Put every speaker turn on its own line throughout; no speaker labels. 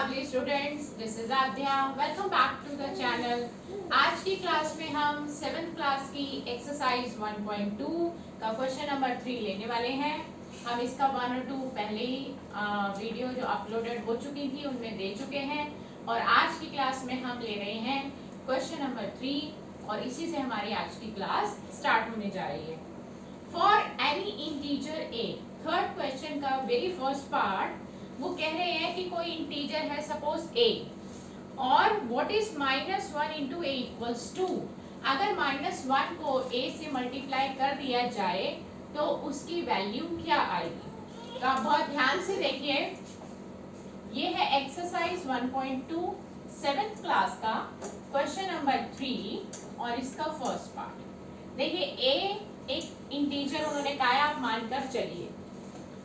lovely students, this is Adya. Welcome back to the channel. आज की class में हम 7th क्लास की एक्सरसाइज 1.2 का क्वेश्चन नंबर 3 लेने वाले हैं। हम इसका 1 और 2 पहले ही वीडियो जो अपलोडेड हो चुकी थी उनमें दे चुके हैं और आज की क्लास में हम ले रहे हैं क्वेश्चन नंबर 3 और इसी से हमारी आज की क्लास स्टार्ट होने जा रही है। For any integer a, third question का वेरी फर्स्ट पार्ट वो कह रहे हैं कि कोई इंटीजर है सपोज a और what is -1 into A equals 2। अगर -1 को a से मल्टीप्लाई कर दिया जाए तो उसकी वैल्यू क्या आएगी। तो आप बहुत ध्यान से देखिए, ये है एक्सरसाइज 1.2 7th क्लास का क्वेश्चन नंबर 3 और इसका फर्स्ट पार्ट। देखिए a एक इंटीजर उन्होंने कहा है, आप मानकर चलिए,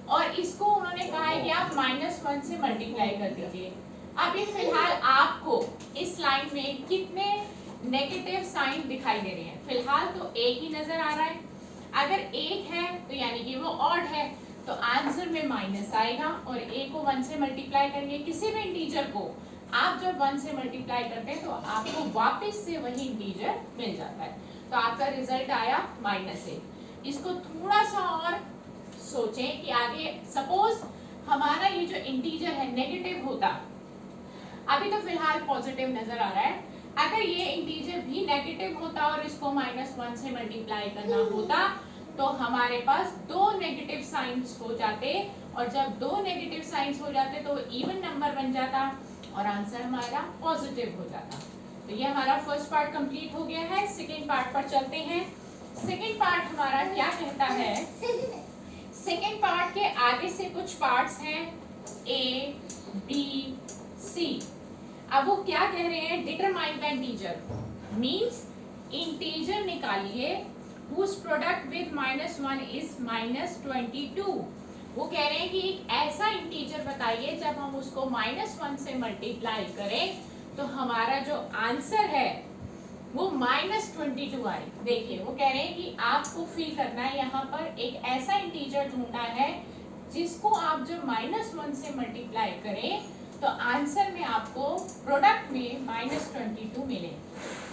और इसको उन्होंने कहा है कि आप -1 से मल्टीप्लाई कर दीजिए। अभी फिलहाल आपको इस लाइन में कितने नेगेटिव साइन दिखाई दे रहे हैं? फिलहाल तो एक ही नजर आ रहा है। अगर एक है तो यानी कि वो ऑड है, तो आंसर में माइनस आएगा और a को 1 से मल्टीप्लाई करेंगे। किसी भी इंटीजर को आप जब 1 से मल्टीप्लाई करते हैं तो आपको वापस से वही इंटीजर मिल जाता है। तो आपका रिजल्ट आया -1। इसको थोड़ा सा और सोचें कि आगे सपोज हमारा ये जो इंटीजर है नेगेटिव होता, अभी तो फिलहाल पॉजिटिव नजर आ रहा है। अगर ये इंटीजर भी नेगेटिव होता और इसको -1 से मल्टीप्लाई करना होता तो हमारे पास 2 नेगेटिव साइंस हो जाते, और जब 2 नेगेटिव साइंस हो जाते तो इवन नंबर बन जाता और आंसर हमारा पॉजिटिव हो जाता। तो ये हमारा फर्स्ट पार्ट कंप्लीट हो गया है। सेकेंड पार्ट पर चलते हैं। सेकेंड पार्ट हमारा क्या कहता है? सेकेंड पार्ट के आगे से कुछ पार्ट्स हैं ए बी सी। अब वो क्या कह रहे हैं? Determine the integer means integer निकालिए whose product with -1 is -22। वो कह रहे हैं कि एक ऐसा इंटीजर बताइए जब हम उसको -1 से मल्टीप्लाई करें तो हमारा जो आंसर है वो -22 आए। देखिए वो कह रहे हैं कि आपको फील करना है, यहाँ पर एक ऐसा इंटीजर ढूंढना है जिसको आप जब -1 से मल्टीप्लाई करें तो आंसर में आपको प्रोडक्ट में -22 मिले।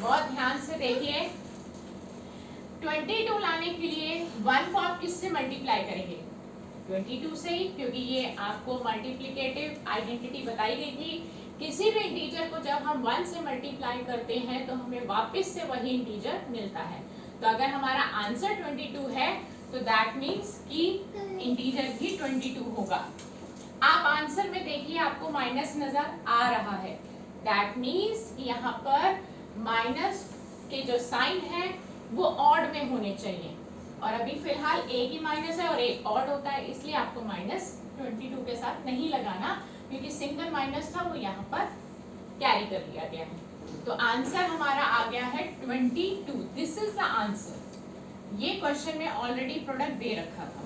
बहुत ध्यान से देखिए, 22 लाने के लिए 1 को आप किससे मल्टीप्लाई करेंगे? 22 से ही, क्योंकि ये आपको मल्टीप्लिकेटिव आइडेंटिटी बताई गई थी। किसी भी इंटीजर को जब हम 1 से मल्टीप्लाई करते हैं तो हमें वापस से वही इंटीजर मिलता है। तो अगर हमारा आंसर 22 है तो दैट मीन्स कि इंटीजर भी 22 होगा। आप आंसर में देखिए, आपको माइनस नजर आ रहा है, दैट मीन्स यहाँ पर माइनस के जो साइन है वो ऑड में होने चाहिए, और अभी फिलहाल एक ही माइनस है और एक ऑड होता है, इसलिए आपको -22 के साथ नहीं लगाना, क्योंकि सिंगल माइनस था वो यहाँ पर कैरी कर लिया गया है। तो आंसर हमारा आ गया है 22। This is the answer. ये क्वेश्चन में ऑलरेडी प्रोडक्ट दे रखा था।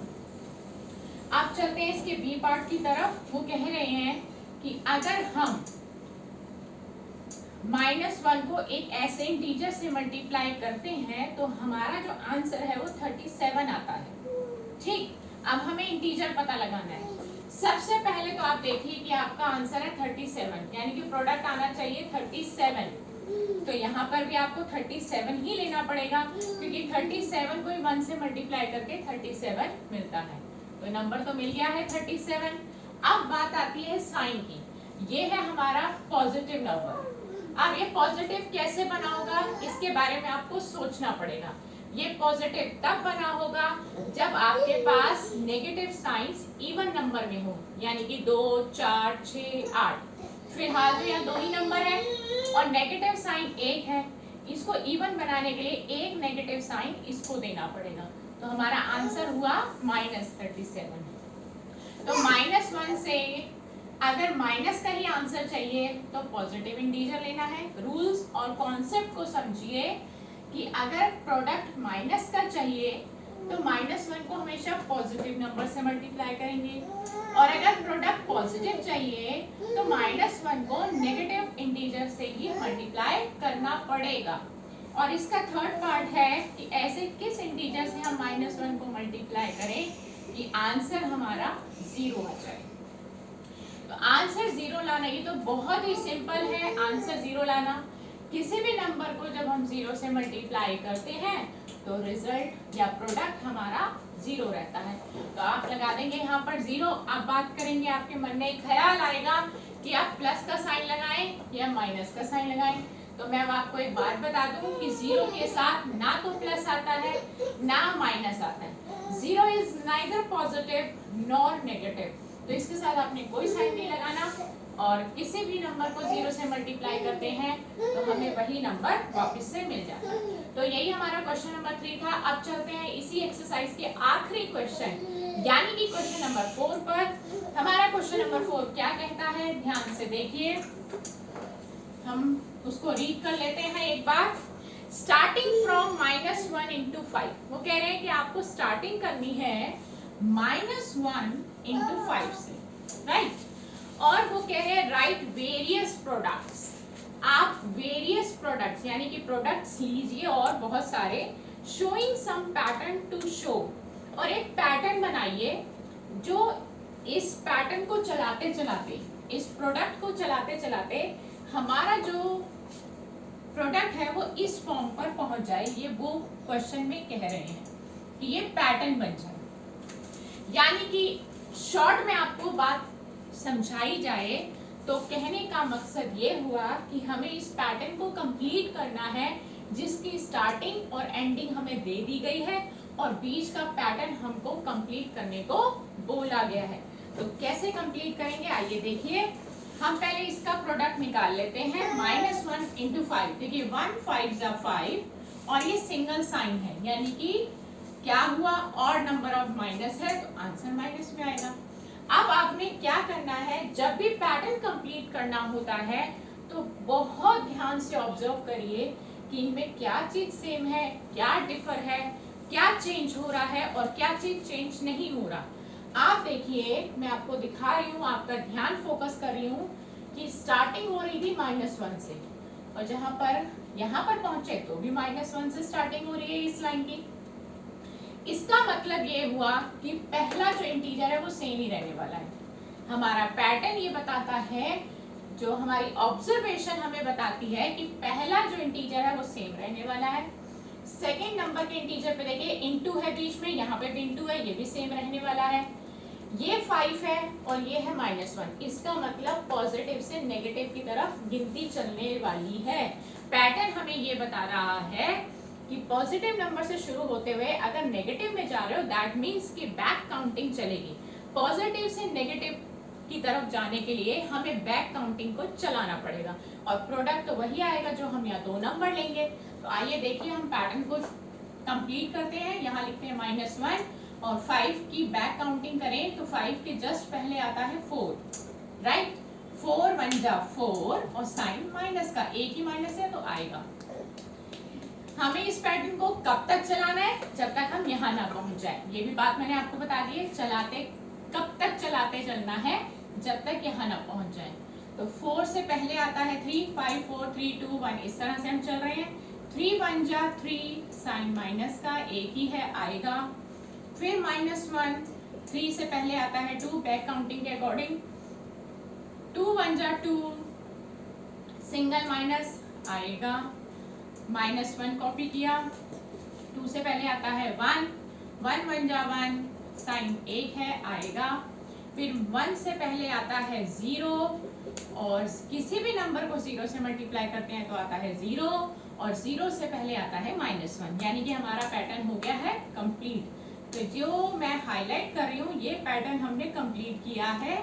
आप चलते हैं इसके बी पार्ट की तरफ। वो कह रहे हैं कि अगर हम -1 को एक ऐसे इंटीजर से मल्टीप्लाई करते हैं तो हमारा जो आंसर है वो 37 आता है। ठीक, अब हमें इंटीजर पता लगाना है। सबसे पहले तो आप देखिए कि आपका आंसर है 37, यानी कि प्रोडक्ट आना चाहिए 37। तो यहाँ पर भी आपको 37 ही लेना पड़ेगा, क्योंकि 37 को 1 से मल्टीप्लाई करके 37 मिलता है। तो नंबर तो मिल गया है 37। अब बात आती है साइन की। ये है हमारा पॉजिटिव नंबर। अब ये पॉजिटिव कैसे बना होगा इसके बारे में आपको सोचना पड़ेगा। ये पॉजिटिव तब बना होगा जब आपके पास नेगेटिव साइंस इवन नंबर में हो, यानी कि 2 4 6 8। फिलहाल तो यहाँ 2 ही नंबर है और नेगेटिव साइन 1 है। इसको इवन बनाने के लिए एक नेगेटिव साइन इसको देना पड़ेगा। तो हमारा आंसर हुआ -37। तो -1 से अगर माइनस का ही आंसर चाहिए तो पॉजिटिव इंटीजर लेना है। रूल्स और कॉन्सेप्ट को समझिए कि अगर प्रोडक्ट माइनस का चाहिए तो -1 को हमेशा पॉजिटिव नंबर से मल्टीप्लाई करेंगे, और अगर प्रोडक्ट पॉजिटिव चाहिए तो -1 को नेगेटिव इंटीजर से ही मल्टीप्लाई करना पड़ेगा। और इसका थर्ड पार्ट है कि ऐसे किस इंटीजर से हम -1 को मल्टीप्लाई करें कि आंसर हमारा 0 आ जाए। तो आंसर 0 लाना, ये तो बहुत ही सिंपल है आंसर 0 लाना। किसी भी नंबर को जब हम 0 से मल्टीप्लाई करते हैं तो रिजल्ट या प्रोडक्ट हमारा 0 रहता है। तो आप लगा देंगे यहाँ पर 0। आप बात करेंगे, आपके मन में एक ख्याल आएगा कि आप प्लस का साइन लगाएं या माइनस का साइन लगाएं। तो मैं आपको एक बात बता दूं कि 0 के साथ ना तो प्लस आता है ना माइनस आता है। 0 is neither positive nor negative. तो इसके साथ आपने कोई साइन नहीं लगाना, और किसी भी नंबर को 0 से मल्टीप्लाई करते हैं तो हमें वही नंबर वापस से मिल जाता है। तो यही हमारा क्वेश्चन नंबर 3 था। अब चलते हैं इसी एक्सरसाइज के आखिरी क्वेश्चन यानी कि क्वेश्चन नंबर 4 पर। हमारा क्वेश्चन नंबर 4 क्या कहता है, ध्यान से देखिए, हम उसको रीड कर लेते हैं एक बार। स्टार्टिंग फ्रॉम -1 into 5, वो कह रहे हैं कि आपको स्टार्टिंग करनी है -1 into 5 से, राइट। और वो कह रहे हैं राइट वेरियस प्रोडक्ट्स। आप वेरियस प्रोडक्ट्स यानी कि प्रोडक्ट्स लीजिए और बहुत सारे, showing some pattern to show, और एक पैटर्न बनाइए जो इस पैटर्न को चलाते चलाते, इस प्रोडक्ट को चलाते चलाते हमारा जो प्रोडक्ट है वो इस फॉर्म पर पहुंच जाए। ये वो क्वेश्चन में कह रहे हैं कि ये पैटर्न बन जाए। यानी कि शॉर्ट में आपको बात समझाई जाए तो कहने का मकसद ये हुआ कि हमें इस पैटर्न को कंप्लीट करना है जिसकी स्टार्टिंग और एंडिंग हमें दे दी गई है, और बीच का पैटर्न हमको कंप्लीट करने को बोला गया है। तो कैसे कंप्लीट करेंगे, आइए देखिए। हम पहले इसका प्रोडक्ट निकाल लेते हैं। -1 into 5, देखिए 1 5 जा 5, और ये सिंगल साइन है यानी कि क्या हुआ, और नंबर ऑफ माइनस है तो आंसर माइनस में आएगा। अब आपने क्या करना है, जब भी पैटर्न कंप्लीट करना होता है तो बहुत ध्यान से ऑब्जर्व करिए कि इनमें क्या चीज सेम है, क्या डिफर है, क्या चेंज हो रहा है और क्या चीज चेंज नहीं हो रहा। आप देखिए, मैं आपको दिखा रही हूँ, आपका ध्यान फोकस कर रही हूँ कि स्टार्टिंग हो रही थी -1 से, और जहां पर यहाँ पर पहुंचे तो भी -1 से स्टार्टिंग हो रही है इस लाइन की। इसका मतलब ये हुआ कि पहला जो इंटीजर है वो सेम ही रहने वाला है। हमारा पैटर्न ये बताता है, जो हमारी ऑब्जर्वेशन हमें बताती है कि पहला जो इंटीजर है वो सेम रहने वाला है। सेकेंड नंबर के इंटीजर पे देखिए इंटू है बीच में, यहाँ पे भी इंटू है, ये भी सेम रहने वाला है। ये 5 है और ये है -1। इसका मतलब पॉजिटिव से नेगेटिव की तरफ गिनती चलने वाली है। पैटर्न हमें ये बता रहा है कि पॉजिटिव नंबर से शुरू होते हुए अगर नेगेटिव में जा रहे हो दैट मीन्स कि बैक काउंटिंग चलेगी। पॉजिटिव से नेगेटिव की तरफ जाने के लिए हमें बैक काउंटिंग को चलाना पड़ेगा, और प्रोडक्ट तो वही आएगा जो हम या 2 नंबर लेंगे। तो आइए देखिए, हम पैटर्न को कंप्लीट करते हैं। यहाँ लिखते हैं -1 और 5 की बैक काउंटिंग करें तो 5 के जस्ट पहले आता है 4, राइट। 4 1 जा 4 और साइन माइनस का, एक ही माइनस है तो आएगा। हमें इस पैटर्न को कब तक चलाना है, जब तक हम यहाँ ना पहुंच जाए। ये भी बात मैंने आपको बता दी है, चलाते कब तक चलाते चलना है, जब तक यहाँ ना पहुंच जाए। तो 4 से पहले आता है 3 5 4 3 2 1, इस तरह से हम चल रहे हैं। 3 1 जा 3, साइन माइनस का एक ही है, आएगा। फिर -1, 3 से पहले आता है 2, बैक काउंटिंग के अकॉर्डिंग। 2 1 जा 2, सिंगल माइनस आएगा। -1 कॉपी किया, 2 से पहले आता है 1, 1 1 जा 1, साइन एक है, आएगा। फिर 1 से पहले आता है 0, और किसी भी नंबर को 0 से मल्टीप्लाई करते हैं तो आता है 0, और 0 से पहले आता है -1, यानी कि हमारा पैटर्न हो गया है कंप्लीट। तो जो मैं हाईलाइट कर रही हूँ, ये पैटर्न हमने कंप्लीट किया है।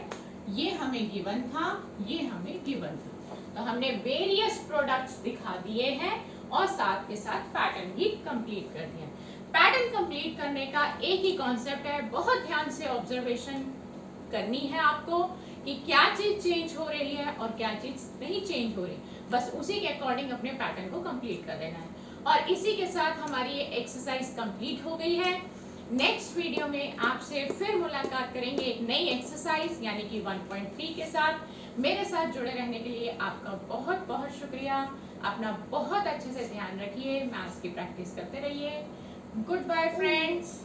ये हमें गिवन था, ये हमें गिवन था। तो हमने वेरियस प्रोडक्ट्स दिखा दिए हैं और साथ के साथ पैटर्न भी कंप्लीट कर दिया। पैटर्न कंप्लीट करने का एक ही कॉन्सेप्ट है, बहुत ध्यान से ऑब्जर्वेशन करनी है आपको कि क्या चीज चेंज हो रही है और क्या चीज नहीं चेंज हो रही, बस उसी के अकॉर्डिंग अपने पैटर्न को कंप्लीट कर देना है। और इसी के साथ हमारी ये एक्सरसाइज कंप्लीट हो गई है। नेक्स्ट वीडियो में आपसे फिर मुलाकात करेंगे एक नई एक्सरसाइज यानी कि 1.3 के साथ। मेरे साथ जुड़े रहने के लिए आपका बहुत बहुत शुक्रिया। अपना बहुत अच्छे से ध्यान रखिए, मैथ्स की प्रैक्टिस करते रहिए। Good bye friends.